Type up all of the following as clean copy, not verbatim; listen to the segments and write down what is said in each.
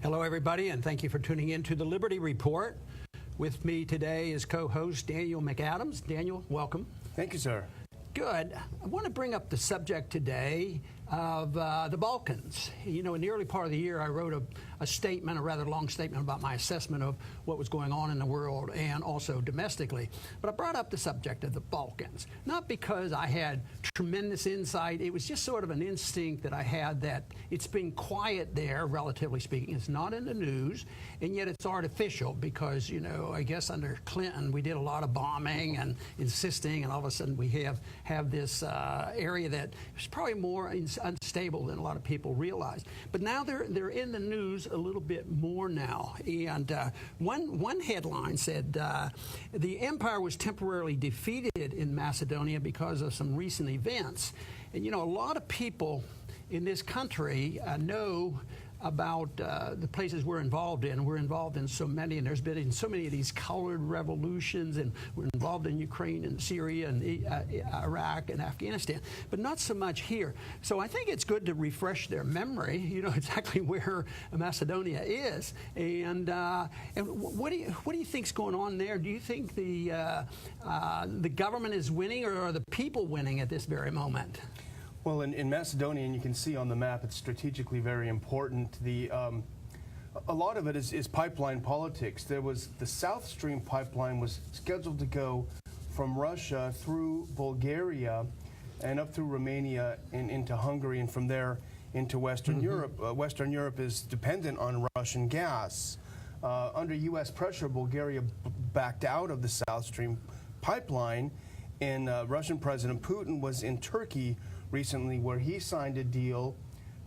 Hello, everybody, and thank you for tuning in to the Liberty Report. With me today is co-host Daniel McAdams. Daniel, welcome. Thank you, sir. Good. I want to bring up the subject today of the Balkans. You know, in the early part of the year, I wrote a statement, a rather long statement about my assessment of what was going on in the world and also domestically. But I brought up the subject of the Balkans, not because I had tremendous insight. It was just sort of an instinct that I had that it's been quiet there, relatively speaking. It's not in the news, and yet it's artificial because, you know, I guess under Clinton, we did a lot of bombing and insisting, and all of a sudden we have this area that is probably more unstable than a lot of people realize. But now they're in the news a little bit more now. And one headline said the empire was temporarily defeated in Macedonia because of some recent events. And you know, a lot of people in this country know about the places we're involved in. We're involved in so many, and there's been so many of these colored revolutions, and we're involved in Ukraine and Syria and Iraq and Afghanistan, but not so much here. So I think it's good to refresh their memory, you know, exactly where Macedonia is. And what do you think's going on there? Do you think the government is winning, or are the people winning at this very moment? Well, in Macedonia, and you can see on the map, it's strategically very important. A lot of it is pipeline politics. There was the South Stream pipeline was scheduled to go from Russia through Bulgaria and up through Romania and into Hungary, and from there into Western Europe. Western Europe is dependent on Russian gas. Under U.S. pressure, Bulgaria backed out of the South Stream pipeline, and Russian President Putin was in Turkey recently, where he signed a deal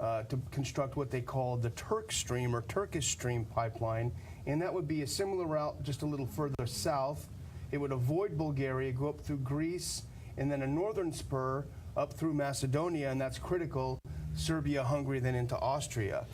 to construct what they call the Turk Stream or Turkish Stream pipeline, and that would be a similar route just a little further south. It would avoid Bulgaria, go up through Greece, and then a northern spur up through Macedonia, and that's critical, Serbia, Hungary, then into Austria.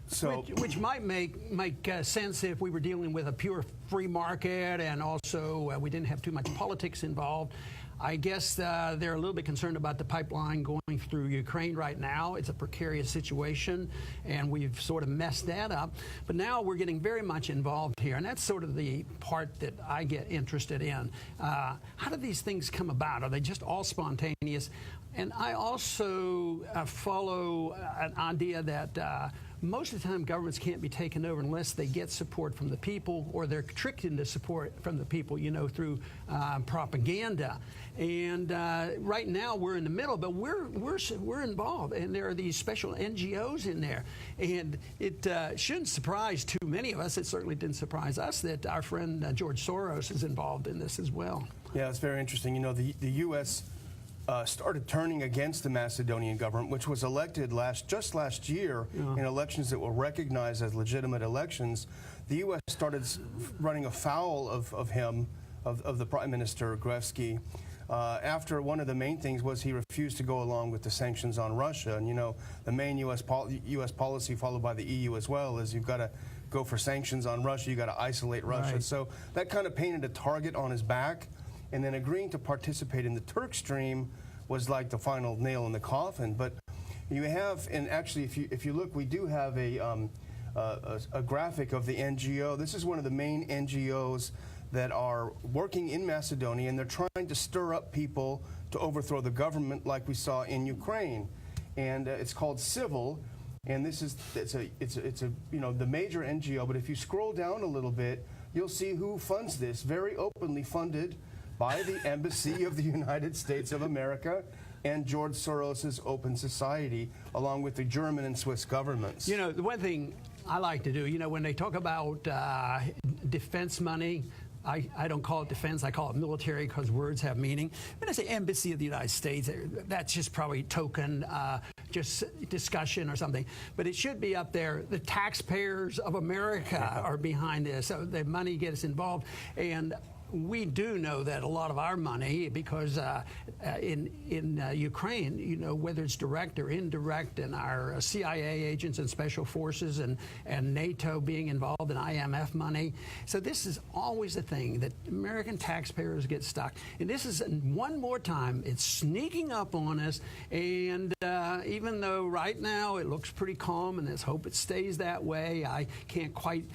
So, which might make sense if we were dealing with a pure free market, and also we didn't have too much politics involved. I guess they're a little bit concerned about the pipeline going through Ukraine right now. It's a precarious situation, and we've sort of messed that up. But now we're getting very much involved here, and that's sort of the part that I get interested in. How do these things come about? Are they just all spontaneous? And I also follow an idea that most of the time governments can't be taken over unless they get support from the people, or they're tricked into support from the people, you know, through propaganda. And right now we're in the middle, but we're involved, and there are these special NGOs in there. And it shouldn't surprise too many of us. It certainly didn't surprise us that our friend George Soros is involved in this as well. Yeah, it's very interesting. You know, the U.S. Started turning against the Macedonian government, which was elected just last year in elections that were recognized as legitimate elections. The U.S. started running afoul of him, of the Prime Minister Gruevski, after one of the main things was he refused to go along with the sanctions on Russia. And you know, the main U.S. policy followed by the EU as well is you've got to go for sanctions on Russia, you've got to isolate Russia. Right. So that kind of painted a target on his back. And then agreeing to participate in the Turk Stream was like the final nail in the coffin. But you have, and actually, if you look, we do have a graphic of the NGO. This is one of the main NGOs that are working in Macedonia, and they're trying to stir up people to overthrow the government, like we saw in Ukraine. And it's called Civil, and this is it's a you know, the major NGO. But if you scroll down a little bit, you'll see who funds this. Very openly funded by the Embassy of the United States of America and George Soros's Open Society, along with the German and Swiss governments. You know, the one thing I like to do, you know, when they talk about defense money, I don't call it defense, I call it military, because words have meaning. When I say Embassy of the United States, that's just probably token, just discussion or something. But it should be up there. The taxpayers of America are behind this, so the money gets involved. And we do know that a lot of our money, because in Ukraine, you know, whether it's direct or indirect, and our CIA agents and special forces and NATO being involved in IMF money. So this is always a thing that American taxpayers get stuck. And this is one more time, it's sneaking up on us. And even though right now it looks pretty calm, and let's hope it stays that way, I can't quite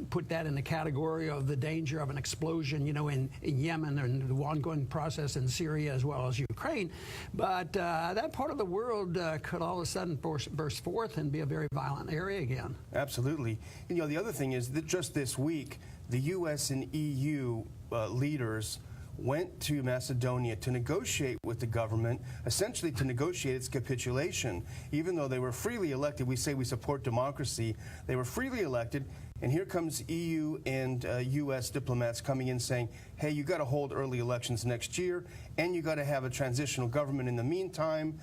put that in the category of the danger of an explosion, you know, in Yemen and the ongoing process in Syria as well as Ukraine. But that part of the world could all of a sudden burst forth and be a very violent area again. Absolutely. And, you know, the other thing is that just this week, the U.S. and EU leaders went to Macedonia to negotiate with the government, essentially to negotiate its capitulation. Even though they were freely elected, we say we support democracy, they were freely elected, and here comes EU and U.S. diplomats coming in saying, hey, you got to hold early elections next year, and you got to have a transitional government in the meantime.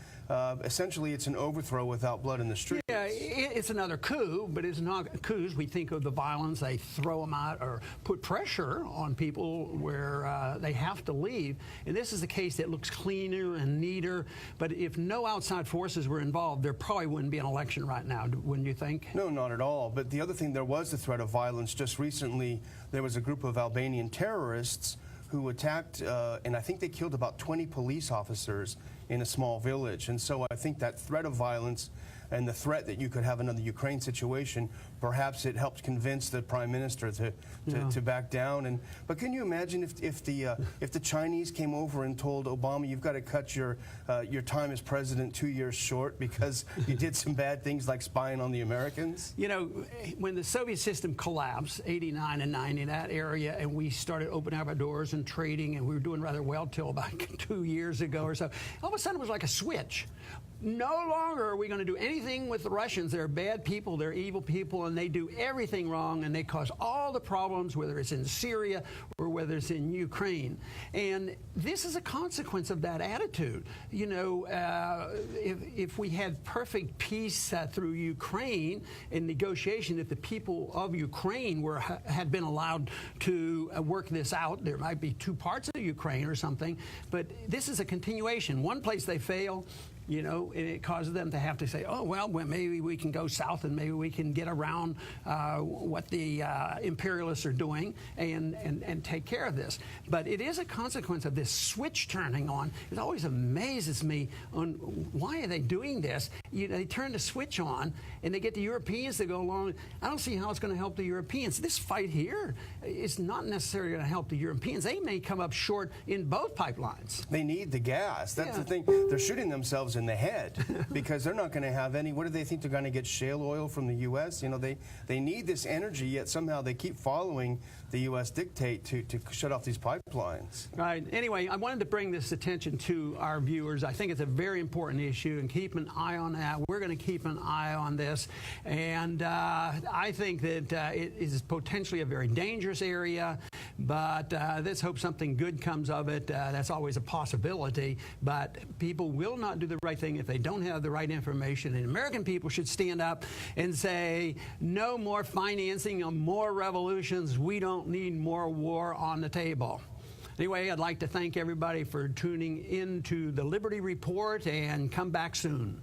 Essentially, it's an overthrow without blood in the streets. Yeah, it's another coup, but it's not coups. We think of the violence, they throw them out or put pressure on people where they have to leave. And this is a case that looks cleaner and neater. But if no outside forces were involved, there probably wouldn't be an election right now, wouldn't you think? No, not at all. But the other thing, there was the threat of violence. Just recently, there was a group of Albanian terrorists who attacked, and I think they killed about 20 police officers in a small village. And so I think that threat of violence and the threat that you could have another Ukraine situation, perhaps it helped convince the prime minister to back down. But can you imagine if the Chinese came over and told Obama, you've got to cut your time as president 2 years short because you did some bad things like spying on the Americans? You know, when the Soviet system collapsed, 89 and 90, that area, and we started opening up our doors and trading, and we were doing rather well till about 2 years ago or so, all of a sudden it was like a switch. No longer are we going to do anything with the Russians. They're bad people, they're evil people, and they do everything wrong, and they cause all the problems, whether it's in Syria or whether it's in Ukraine. And this is a consequence of that attitude. You know, if we had perfect peace through Ukraine in negotiation, if the people of Ukraine had been allowed to work this out, there might be two parts of Ukraine or something, but this is a continuation. One place they fail, you know, and it causes them to have to say, oh, well, maybe we can go south and maybe we can get around what the imperialists are doing and take care of this. But it is a consequence of this switch turning on. It always amazes me on why are they doing this. They turn the switch on and they get the Europeans to go along. I don't see how it's going to help the Europeans. This fight here is not necessarily going to help the Europeans. They may come up short in both pipelines. They need the gas. That's the thing. They're shooting themselves in the head because they're not going to have any. What do they think? They're going to get shale oil from the U.S.? You know, they need this energy, yet somehow they keep following the U.S. dictate to shut off these pipelines. Right. Anyway, I wanted to bring this attention to our viewers. I think it's a very important issue, and keep an eye on that. We're going to keep an eye on this, and I think that it is potentially a very dangerous area, but let's hope something good comes of it. That's always a possibility, but people will not do the right thing if they don't have the right information, and American people should stand up and say, no more financing of more revolutions. We don't need more war on the table. Anyway, I'd like to thank everybody for tuning in to the Liberty Report, and come back soon.